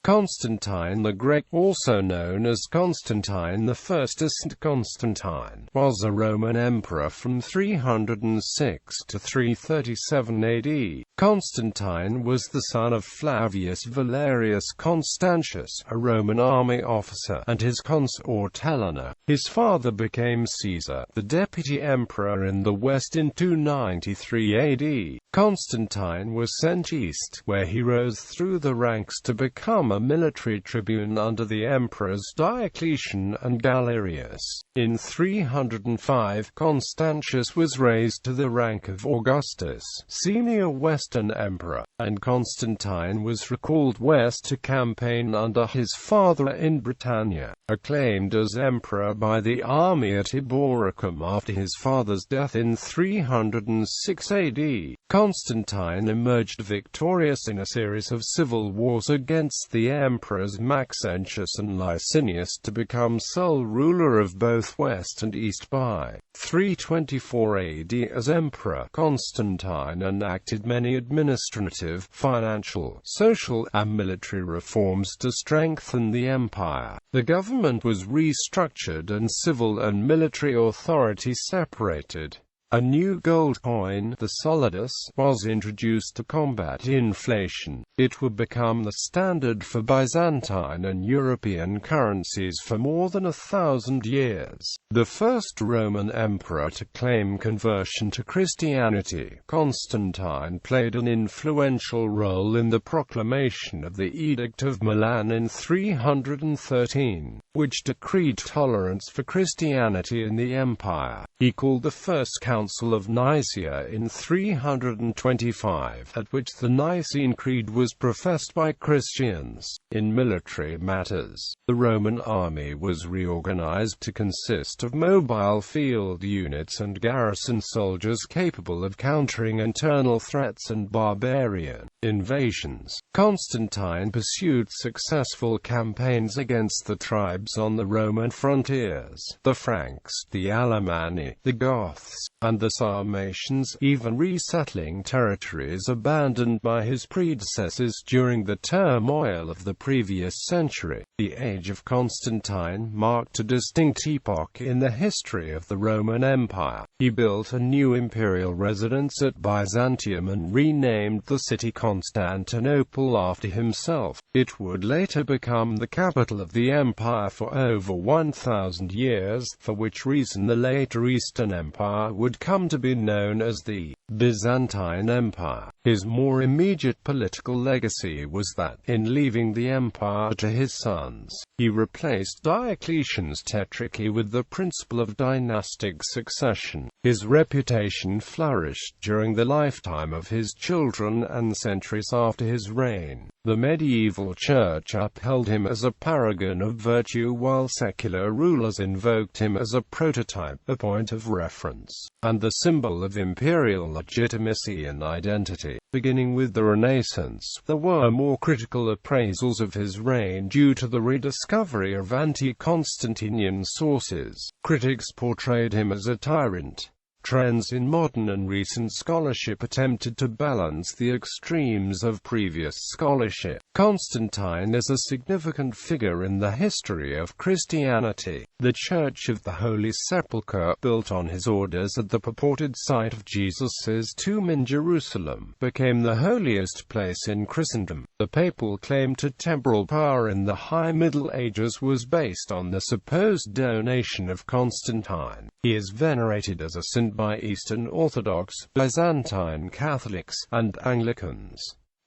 Constantine the Great, also known as Constantine I, Saint Constantine, was a Roman emperor from 306 to 337 AD. Constantine was the son of Flavius Valerius Constantius, a Roman army officer, and his consort Helena. His father became Caesar, the deputy emperor in the West in 293 AD. Constantine was sent east, where he rose through the ranks to become a military tribune under the emperors Diocletian and Galerius. In 305, Constantius was raised to the rank of Augustus, senior Western emperor, and Constantine was recalled west to campaign under his father in Britannia. Acclaimed as emperor by the army at Eboracum after his father's death in 306 AD, Constantine emerged victorious in a series of civil wars against the emperors Maxentius and Licinius to become sole ruler of both West and East by 324 AD. As emperor, Constantine enacted many administrative, financial, social, and military reforms to strengthen the empire. The government was restructured and civil and military authority separated. A new gold coin, the solidus, was introduced to combat inflation. It would become the standard for Byzantine and European currencies for more than 1,000 years. The first Roman emperor to claim conversion to Christianity, Constantine played an influential role in the proclamation of the Edict of Milan in 313, which decreed tolerance for Christianity in the empire. He called the First Council of Nicaea in 325, at which the Nicene Creed was professed by Christians. In military matters, the Roman army was reorganized to consist of mobile field units and garrison soldiers capable of countering internal threats and barbarian invasions. Constantine pursued successful campaigns against the tribes on the Roman frontiers, the Franks, the Alemanni, the Goths, and the Sarmatians, even resettling territories abandoned by his predecessors during the turmoil of the previous century. The age of Constantine marked a distinct epoch in the history of the Roman Empire. He built a new imperial residence at Byzantium and renamed the city Constantinople after himself. It would later become the capital of the empire for over 1,000 years, for which reason the later Eastern Empire would come to be known as the Byzantine Empire. His more immediate political legacy was that, in leaving the empire to his sons, he replaced Diocletian's tetrarchy with the principle of dynastic succession. His reputation flourished during the lifetime of his children and centuries after his reign. The medieval church upheld him as a paragon of virtue, while secular rulers invoked him as a prototype, a point of reference, and the symbol of imperial legitimacy and identity. Beginning with the Renaissance, there were more critical appraisals of his reign due to the rediscovery of anti-Constantinian sources. Critics portrayed him as a tyrant. Trends in modern and recent scholarship attempted to balance the extremes of previous scholarship. Constantine is a significant figure in the history of Christianity. The Church of the Holy Sepulchre, built on his orders at the purported site of Jesus' tomb in Jerusalem, became the holiest place in Christendom. The papal claim to temporal power in the High Middle Ages was based on the supposed donation of Constantine. He is venerated as a saint by Eastern Orthodox, Byzantine Catholics, and Anglicans.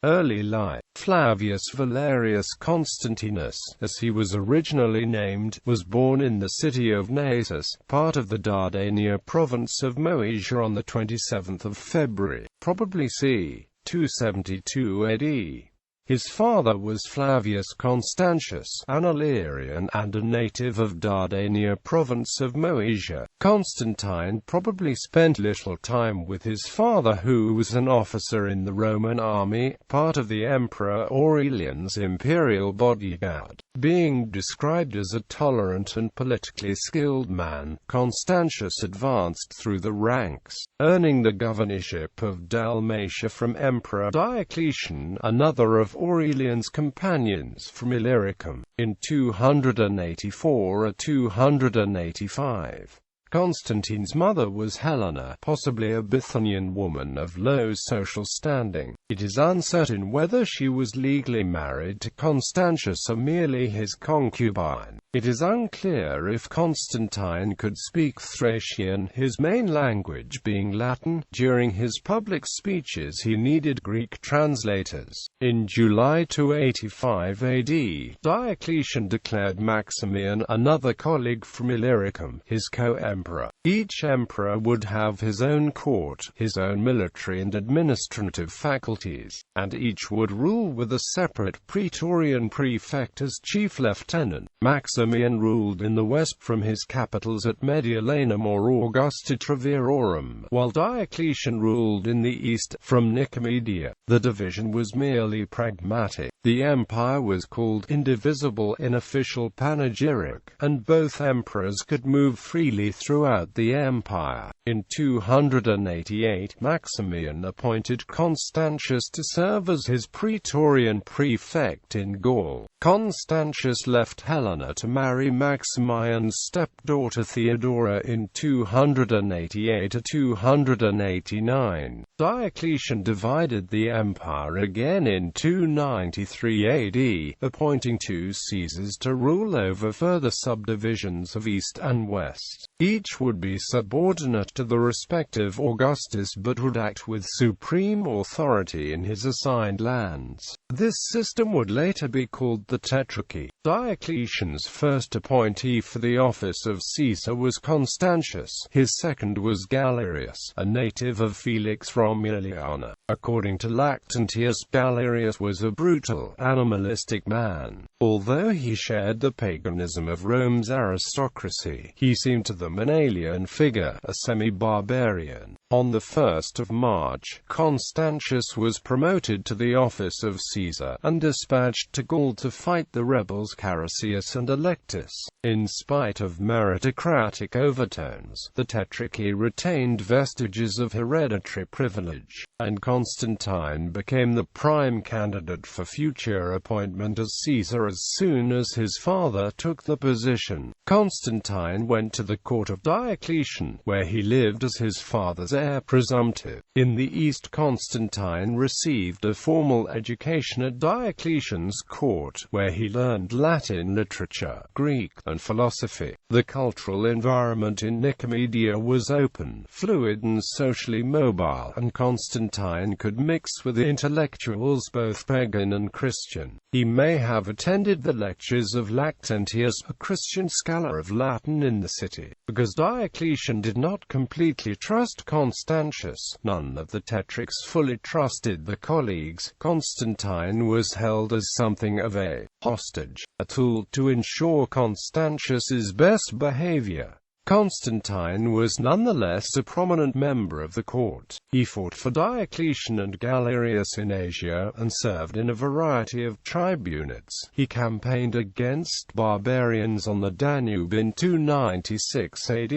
Early life. Flavius Valerius Constantius, as he was originally named, was born in the city of Naissus, part of the Dardania province of Moesia, on the 27th of February, probably c. 272 AD. His father was Flavius Constantius, an Illyrian and a native of Dardania province of Moesia. Constantine probably spent little time with his father, who was an officer in the Roman army, part of the Emperor Aurelian's imperial bodyguard. Being described as a tolerant and politically skilled man, Constantius advanced through the ranks, earning the governorship of Dalmatia from Emperor Diocletian, another of of Aurelian's companions from Illyricum. In 284 or 285, Constantine's mother was Helena, possibly a Bithynian woman of low social standing. It is uncertain whether she was legally married to Constantius or merely his concubine. It is unclear if Constantine could speak Thracian, his main language being Latin. During his public speeches he needed Greek translators. In July 285 AD, Diocletian declared Maximian, another colleague from Illyricum, his co-emperor. Each emperor would have his own court, his own military and administrative faculties, and each would rule with a separate praetorian prefect as chief lieutenant. Maximian ruled in the west from his capitals at Mediolanum or Augusta Treverorum, while Diocletian ruled in the east, from Nicomedia. The division was merely pragmatic. The empire was called indivisible in official panegyric, and both emperors could move freely throughout the empire. In 288, Maximian appointed Constantius to serve as his praetorian prefect in Gaul. Constantius left Helena to marry Maximian's stepdaughter Theodora in 288 or 289. Diocletian divided the empire again in 293 AD, appointing two Caesars to rule over further subdivisions of east and west. Each would be subordinate to the respective Augustus but would act with supreme authority in his assigned lands. This system would later be called the Tetrarchy. Diocletian's first appointee for the office of Caesar was Constantius. His second was Galerius, a native of Felix Romiliana. According to Lactantius, Galerius was a brutal, animalistic man. Although he shared the paganism of Rome's aristocracy, he seemed to them an alien figure, a semi-barbarian. On the 1st of March, Constantius was promoted to the office of Caesar, and dispatched to Gaul to fight the rebels Carausius and Electus. In spite of meritocratic overtones, the Tetrarchy retained vestiges of hereditary privilege, and Constantine became the prime candidate for future appointment as Caesar as soon as his father took the position. Constantine went to the court of Diocletian, where he lived as his father's heir presumptive. In the East, Constantine received a formal education at Diocletian's court, where he learned Latin literature, Greek, and philosophy. The cultural environment in Nicomedia was open, fluid and socially mobile, and Constantine could mix with intellectuals both pagan and Christian. He may have attended the lectures of Lactantius, a Christian scholar of Latin in the city. Because Diocletian did not completely trust Constantius, none of the tetrarchs fully trusted the colleagues. Constantine was held as something of a hostage, a tool to ensure Constantius's best behavior. Constantine was nonetheless a prominent member of the court. He fought for Diocletian and Galerius in Asia, and served in a variety of tribunates. He campaigned against barbarians on the Danube in 296 AD,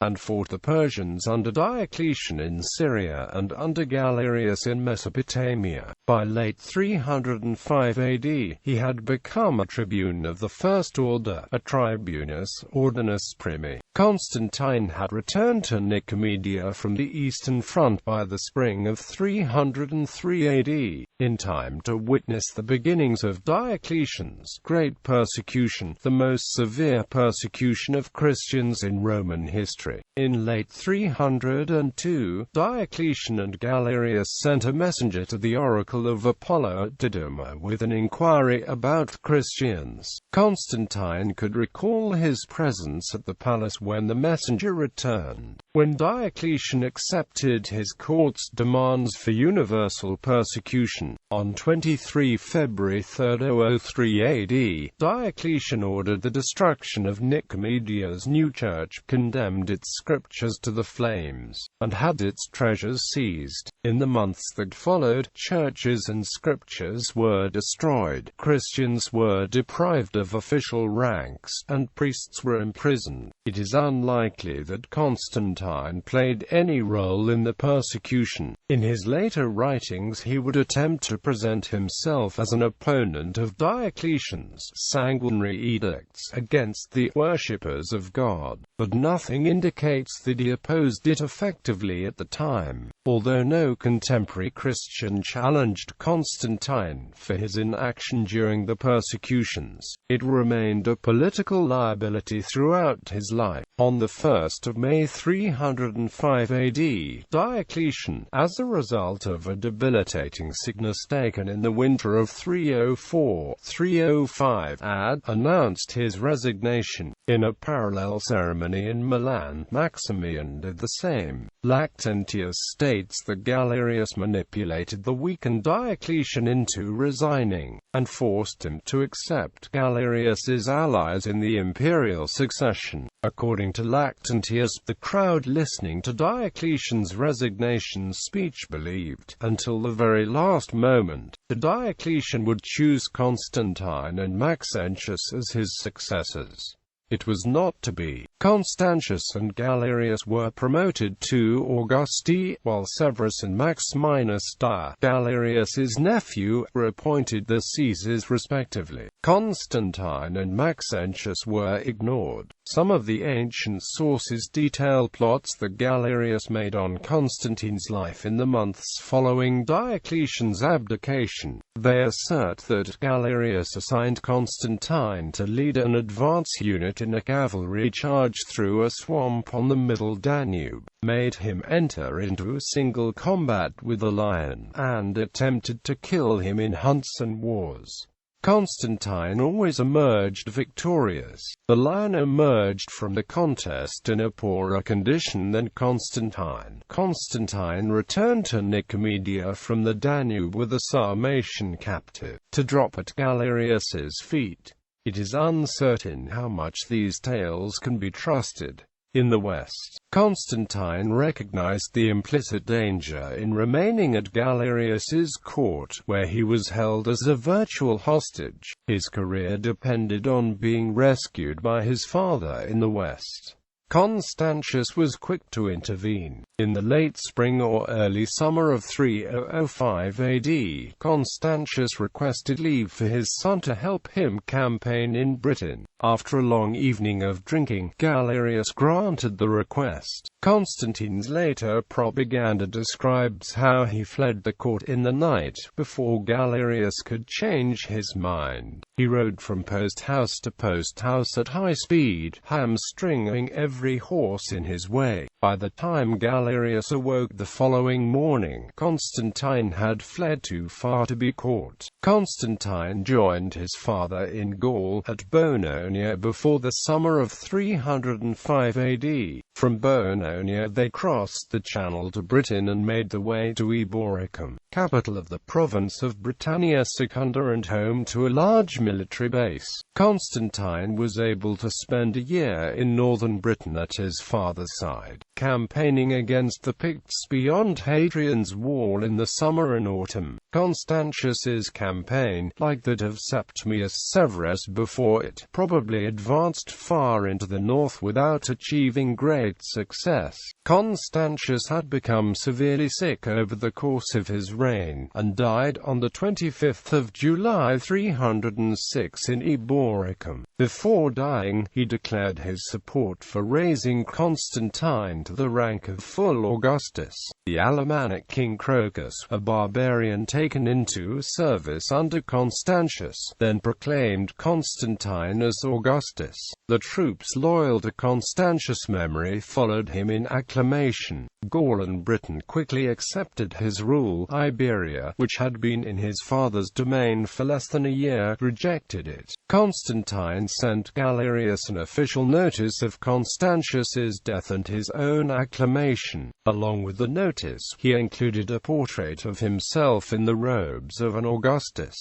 and fought the Persians under Diocletian in Syria and under Galerius in Mesopotamia. By late 305 AD, he had become a tribune of the First Order, a tribunus ordinus primi. Constantine had returned to Nicomedia from the Eastern Front by the spring of 303 AD, in time to witness the beginnings of Diocletian's great persecution, the most severe persecution of Christians in Roman history. In late 302, Diocletian and Galerius sent a messenger to the oracle of Apollo at Didyma with an inquiry about Christians. Constantine could recall his presence at the palace when the messenger returned. When Diocletian accepted his court's demands for universal persecution, on 23 February 303 AD, Diocletian ordered the destruction of Nicomedia's new church, condemned its scriptures to the flames, and had its treasures seized. In the months that followed, churches and scriptures were destroyed, Christians were deprived of official ranks, and priests were imprisoned. It is unlikely that Constantine Constantine played any role in the persecution. In his later writings he would attempt to present himself as an opponent of Diocletian's sanguinary edicts against the worshippers of God, but nothing indicates that he opposed it effectively at the time. Although no contemporary Christian challenged Constantine for his inaction during the persecutions, it remained a political liability throughout his life. On the 1st of May 305 AD, Diocletian, as a result of a debilitating sickness taken in the winter of 304-305, had announced his resignation. In a parallel ceremony in Milan, Maximian did the same. Lactantius states that Galerius manipulated the weakened Diocletian into resigning, and forced him to accept Galerius's allies in the imperial succession. According to Lactantius, the crowd listening to Diocletian's resignation speech believed, until the very last moment, that Diocletian would choose Constantine and Maxentius as his successors. It was not to be. Constantius and Galerius were promoted to Augusti, while Severus and Maximinus Dia, Galerius's nephew, were appointed the Caesars respectively. Constantine and Maxentius were ignored. Some of the ancient sources detail plots that Galerius made on Constantine's life in the months following Diocletian's abdication. They assert that Galerius assigned Constantine to lead an advance unit in a cavalry charge through a swamp on the middle Danube, made him enter into single combat with a lion, and attempted to kill him in hunts and wars. Constantine always emerged victorious. The lion emerged from the contest in a poorer condition than Constantine. Constantine returned to Nicomedia from the Danube with a Sarmatian captive, to drop at Galerius's feet. It is uncertain how much these tales can be trusted. In the West, Constantine recognized the implicit danger in remaining at Galerius's court, where he was held as a virtual hostage. His career depended on being rescued by his father in the West. Constantius was quick to intervene. In the late spring or early summer of 305 AD, Constantius requested leave for his son to help him campaign in Britain. After a long evening of drinking, Galerius granted the request. Constantine's later propaganda describes how he fled the court in the night, before Galerius could change his mind. He rode from post house to post house at high speed, hamstringing every horse in his way. By the time Galerius awoke the following morning, Constantine had fled too far to be caught. Constantine joined his father in Gaul at Bononia before the summer of 305 AD. From Bononia they crossed the Channel to Britain and made the way to Eboracum, capital of the province of Britannia Secunda and home to a large military base. Constantine was able to spend a year in northern Britain at his father's side, campaigning against the Picts beyond Hadrian's Wall in the summer and autumn. Constantius's campaign, like that of Septimius Severus before it, probably advanced far into the north without achieving great success. Constantius had become severely sick over the course of his reign, and died on the 25th of July 306 in Eboracum. Before dying, he declared his support for raising Constantine to the rank of full Augustus. The Alemannic king Crocus, a barbarian taken into service under Constantius, then proclaimed Constantine as Augustus. The troops loyal to Constantius' memory followed him in acclamation. Gaul and Britain quickly accepted his rule. Iberia, which had been in his father's domain for less than a year, rejected it. Constantine sent Galerius an official notice of Constantius's death and his own acclamation. Along with the notice, he included a portrait of himself in the robes of an Augustus.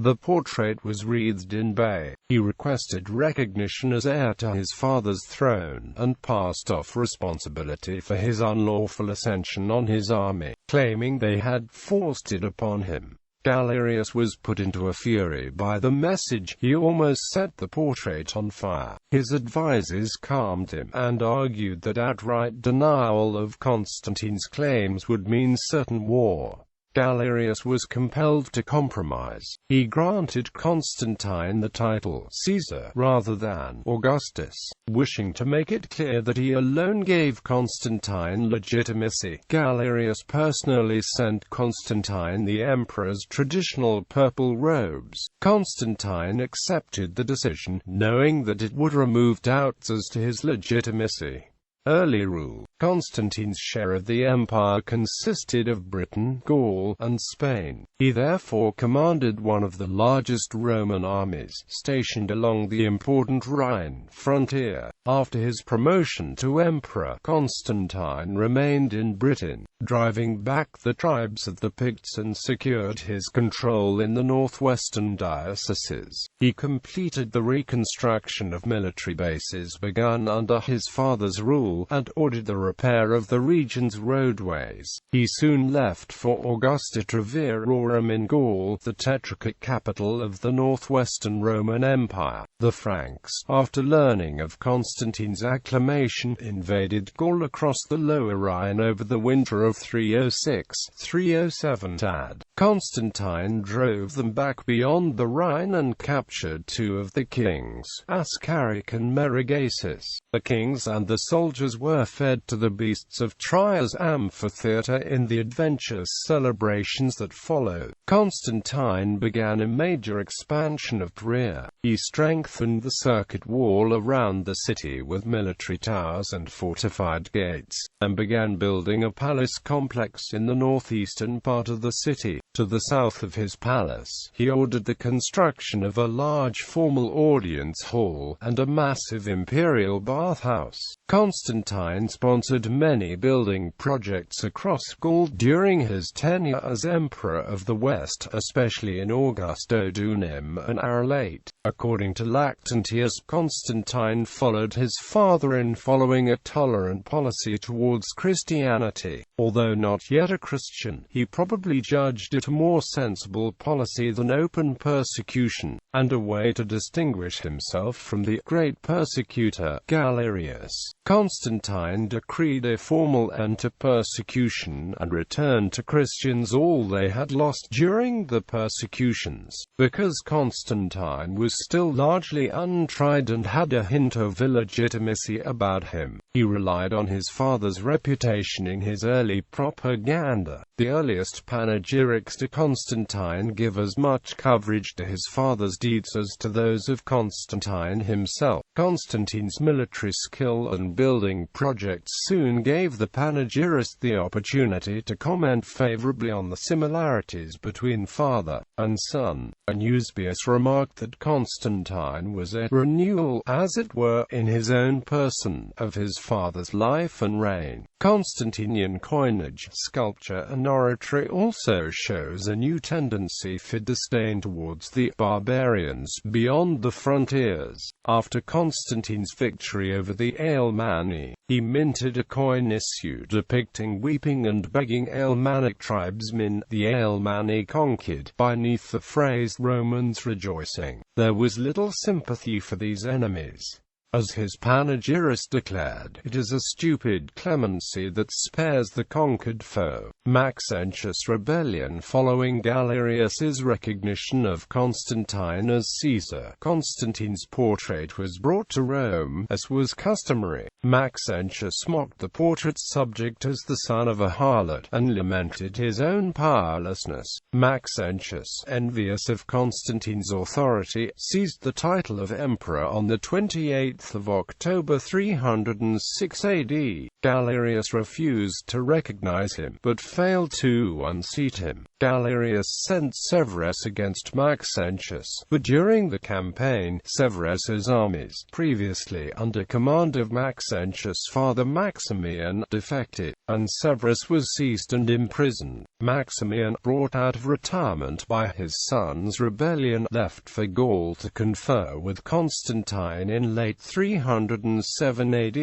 The portrait was wreathed in bay. He requested recognition as heir to his father's throne, and passed off responsibility for his unlawful ascension on his army, claiming they had forced it upon him. Galerius was put into a fury by the message. He almost set the portrait on fire. His advisers calmed him, and argued that outright denial of Constantine's claims would mean certain war. Galerius was compelled to compromise. He granted Constantine the title Caesar rather than Augustus, wishing to make it clear that he alone gave Constantine legitimacy. Galerius personally sent Constantine the emperor's traditional purple robes. Constantine accepted the decision, knowing that it would remove doubts as to his legitimacy. Early rule. Constantine's share of the empire consisted of Britain, Gaul, and Spain. He therefore commanded one of the largest Roman armies, stationed along the important Rhine frontier. After his promotion to emperor, Constantine remained in Britain, driving back the tribes of the Picts and secured his control in the northwestern dioceses. He completed the reconstruction of military bases begun under his father's rule, and ordered the repair of the region's roadways. He soon left for Augusta Treverorum in Gaul, the tetrarchic capital of the northwestern Roman Empire. The Franks, after learning of Constantine's acclamation, invaded Gaul across the Lower Rhine over the winter of 306-307 AD. Constantine drove them back beyond the Rhine and captured two of the kings, Ascaric and Meregasus. The kings and the soldiers were fed to the beasts of Tria's amphitheatre in the adventurous celebrations that followed. Constantine began a major expansion of Trier. He strengthened the circuit wall around the city with military towers and fortified gates, and began building a palace complex in the northeastern part of the city. To the south of his palace, he ordered the construction of a large formal audience hall, and a massive imperial bathhouse. Constantine sponsored many building projects across Gaul during his tenure as Emperor of the West, especially in Augustodunum and Arelate. According to Lactantius, Constantine followed his father in following a tolerant policy towards Christianity. Although not yet a Christian, he probably judged it a more sensible policy than open persecution, and a way to distinguish himself from the great persecutor, Galerius. Constantine decreed a formal end to persecution, and returned to Christians all they had lost during the persecutions. Because Constantine was still largely untried and had a hint of illegitimacy about him, he relied on his father's reputation in his early propaganda. The earliest panegyrics to Constantine give as much coverage to his father's deeds as to those of Constantine himself. Constantine's military skill and building projects soon gave the panegyrist the opportunity to comment favorably on the similarities between father and son, and Eusebius remarked that Constantine was a renewal, as it were, in his own person, of his father's life and reign. Constantinian coinage, sculpture and oratory also shows a new tendency for disdain towards the barbarians beyond the frontiers. After Constantine's victory over the Alemanni, he minted a coin issue depicting weeping and begging Alemannic tribesmen, the Alemanni conquered, beneath the phrase "Romans rejoicing." There was little sympathy for these enemies. As his panegyrist declared, it is a stupid clemency that spares the conquered foe. Maxentius' rebellion following Galerius's recognition of Constantine as Caesar. Constantine's portrait was brought to Rome, as was customary. Maxentius mocked the portrait's subject as the son of a harlot, and lamented his own powerlessness. Maxentius, envious of Constantine's authority, seized the title of emperor on the 28th of October 306 AD. Galerius refused to recognize him, but failed to unseat him. Galerius sent Severus against Maxentius, but during the campaign, Severus's armies, previously under command of Maxentius' father Maximian, defected, and Severus was seized and imprisoned. Maximian, brought out of retirement by his son's rebellion, left for Gaul to confer with Constantine in late 307 AD.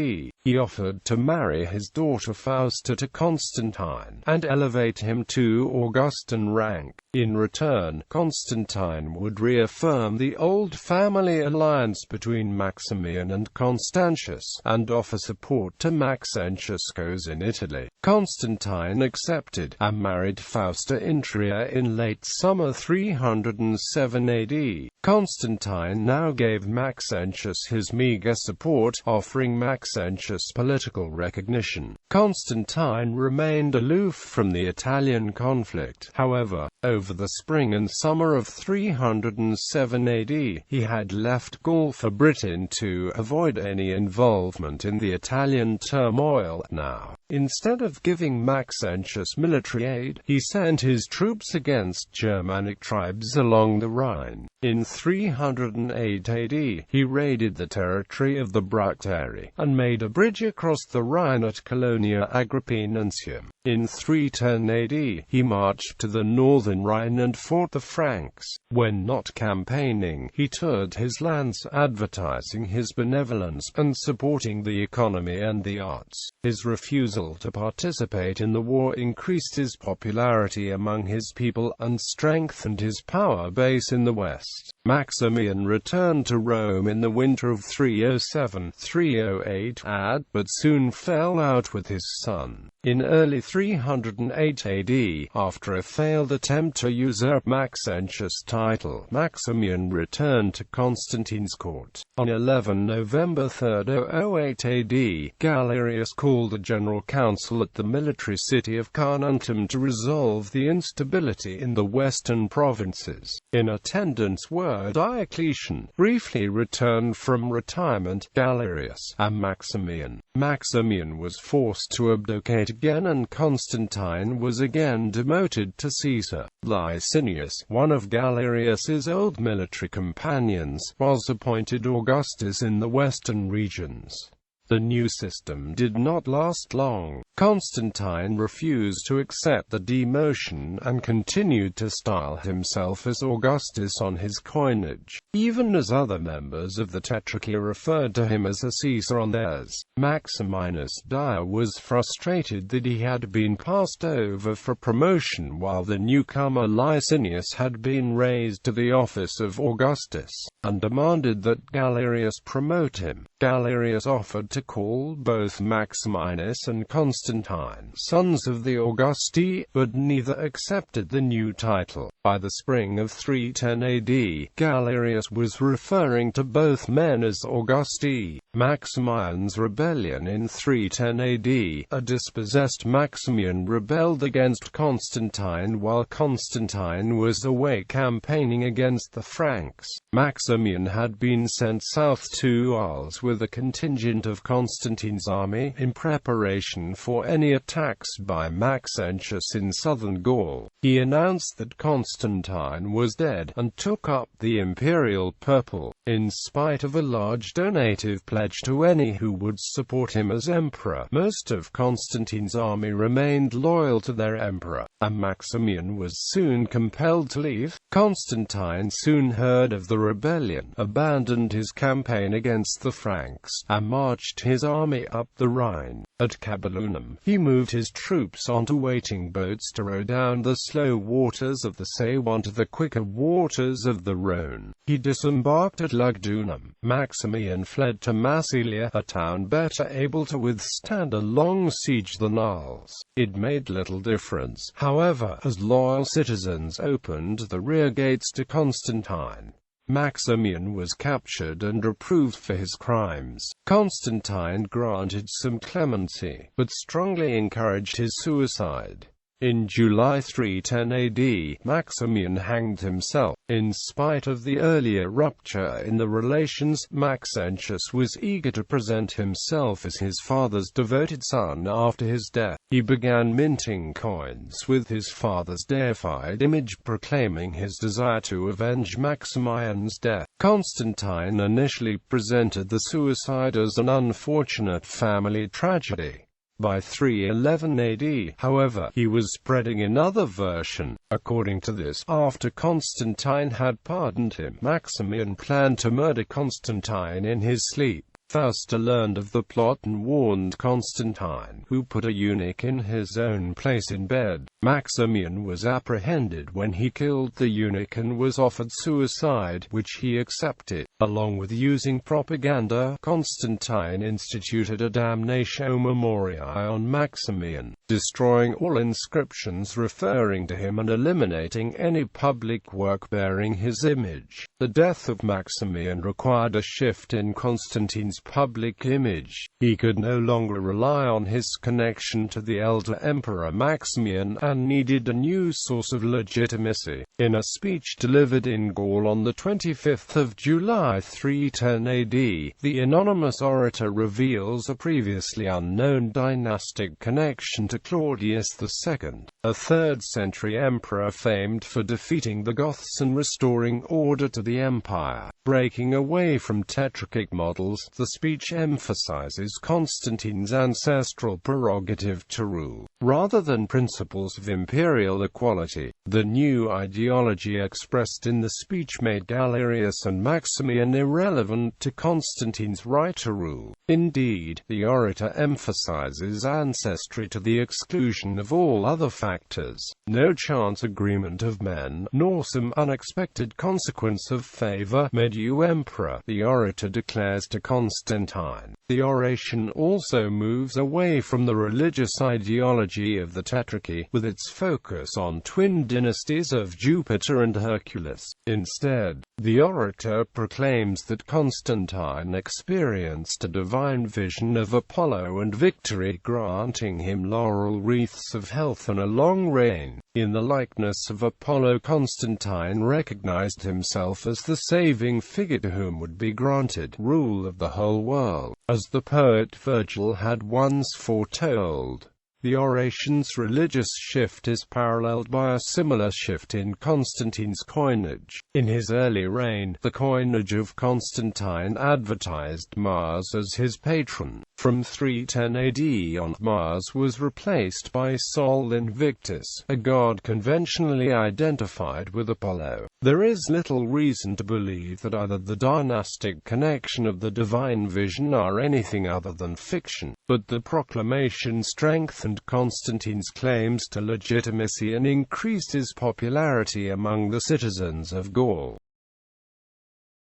He offered to marry his daughter Fausta to Constantine, and elevate him to Augustan rank. In return, Constantine would reaffirm the old family alliance between Maximian and Constantius, and offer support to Maxentius' cause in Italy. Constantine accepted, and married Fausta in Trier in late summer 307 AD. Constantine now gave Maxentius his meager support, offering Maxentius political recognition. Constantine remained aloof from the Italian conflict, however. Over the spring and summer of 307 AD, he had left Gaul for Britain to avoid any involvement in the Italian turmoil. Now, instead of giving Maxentius military aid, he sent his troops against Germanic tribes along the Rhine. In 308 AD, he raided the territory of the Bructeri, and made a bridge across the Rhine at Colonia Agrippinensium. In 310 AD, he marched to the northern Rhine and fought the Franks. When not campaigning, he toured his lands, advertising his benevolence, and supporting the economy and the arts. His refusal to participate in the war increased his popularity among his people, and strengthened his power base in the west. Maximian returned to Rome in the winter of 307-308 AD, but soon fell out with his son. In early 308 AD, after a failed attempt to usurp Maxentius' title, Maximian returned to Constantine's court. On 11 November 308 AD, Galerius called a general council at the military city of Carnuntum to resolve the instability in the western provinces. In attendance were Diocletian, briefly returned from retirement, Galerius, and Maximian. Maximian was forced to abdicate again, and Constantine was again demoted to Caesar. Licinius, one of Galerius's old military companions, was appointed Augustus in the western regions. The new system did not last long. Constantine refused to accept the demotion, and continued to style himself as Augustus on his coinage, even as other members of the Tetrarchy referred to him as a Caesar on theirs. Maximinus Dio was frustrated that he had been passed over for promotion while the newcomer Licinius had been raised to the office of Augustus, and demanded that Galerius promote him. Galerius offered to call both Maximinus and Constantine sons of the Augusti, but neither accepted the new title. By the spring of 310 AD, Galerius was referring to both men as Augusti. Maximian's rebellion in 310 AD, a dispossessed Maximian rebelled against Constantine while Constantine was away campaigning against the Franks. Maximian had been sent south to Arles with a contingent of Constantine's army, in preparation for any attacks by Maxentius in southern Gaul. He announced that Constantine was dead, and took up the imperial purple, in spite of a large donative pledge to any who would support him as emperor. Most of Constantine's army remained loyal to their emperor, and Maximian was soon compelled to leave. Constantine soon heard of the rebellion, abandoned his campaign against the Franks, and marched his army up the Rhine. At Cabellunum, he moved his troops onto waiting boats to row down the slow waters of the Save to the quicker waters of the Rhone. He disembarked at Lugdunum. Maximian fled to Massilia, a town better able to withstand a long siege than Arles. It made little difference, however, as loyal citizens opened the rear gates to Constantine. Maximian was captured and reproved for his crimes. Constantine granted some clemency, but strongly encouraged his suicide. In July 310 AD, Maximian hanged himself. In spite of the earlier rupture in the relations, Maxentius was eager to present himself as his father's devoted son after his death. He began minting coins with his father's deified image, proclaiming his desire to avenge Maximian's death. Constantine initially presented the suicide as an unfortunate family tragedy. By 311 AD, however, he was spreading another version. According to this, after Constantine had pardoned him, Maximian planned to murder Constantine in his sleep. Fausta learned of the plot and warned Constantine, who put a eunuch in his own place in bed. Maximian was apprehended when he killed the eunuch and was offered suicide, which he accepted. Along with using propaganda, Constantine instituted a damnatio memoriae on Maximian, destroying all inscriptions referring to him and eliminating any public work bearing his image. The death of Maximian required a shift in Constantine's public image. He could no longer rely on his connection to the elder emperor Maximian and needed a new source of legitimacy. In a speech delivered in Gaul on the 25th of July 310 AD, the anonymous orator reveals a previously unknown dynastic connection to Claudius II, a 3rd-century emperor famed for defeating the Goths and restoring order to the empire. Breaking away from tetrarchic models, the speech emphasizes Constantine's ancestral prerogative to rule, rather than principles of imperial equality. The new ideology expressed in the speech made Galerius and Maximian irrelevant to Constantine's right to rule. Indeed, the orator emphasizes ancestry to the exclusion of all other factors. No chance agreement of men, nor some unexpected consequence of favor, made you emperor, the orator declares to Constantine. The oration also moves away from the religious ideology of the Tetrarchy, with its focus on twin dynasties of Jupiter and Hercules. Instead, the orator proclaims that Constantine experienced a divine vision of Apollo and victory, granting him laurel wreaths of health and a long reign. In the likeness of Apollo, Constantine recognized himself as the saving figure to whom would be granted rule of the whole world, as the poet Virgil had once foretold. The oration's religious shift is paralleled by a similar shift in Constantine's coinage. In his early reign, the coinage of Constantine advertised Mars as his patron. From 310 AD on, Mars was replaced by Sol Invictus, a god conventionally identified with Apollo. There is little reason to believe that either the dynastic connection of the divine vision or anything other than fiction, but the proclamation strengthened Constantine's claims to legitimacy and increased his popularity among the citizens of Gaul.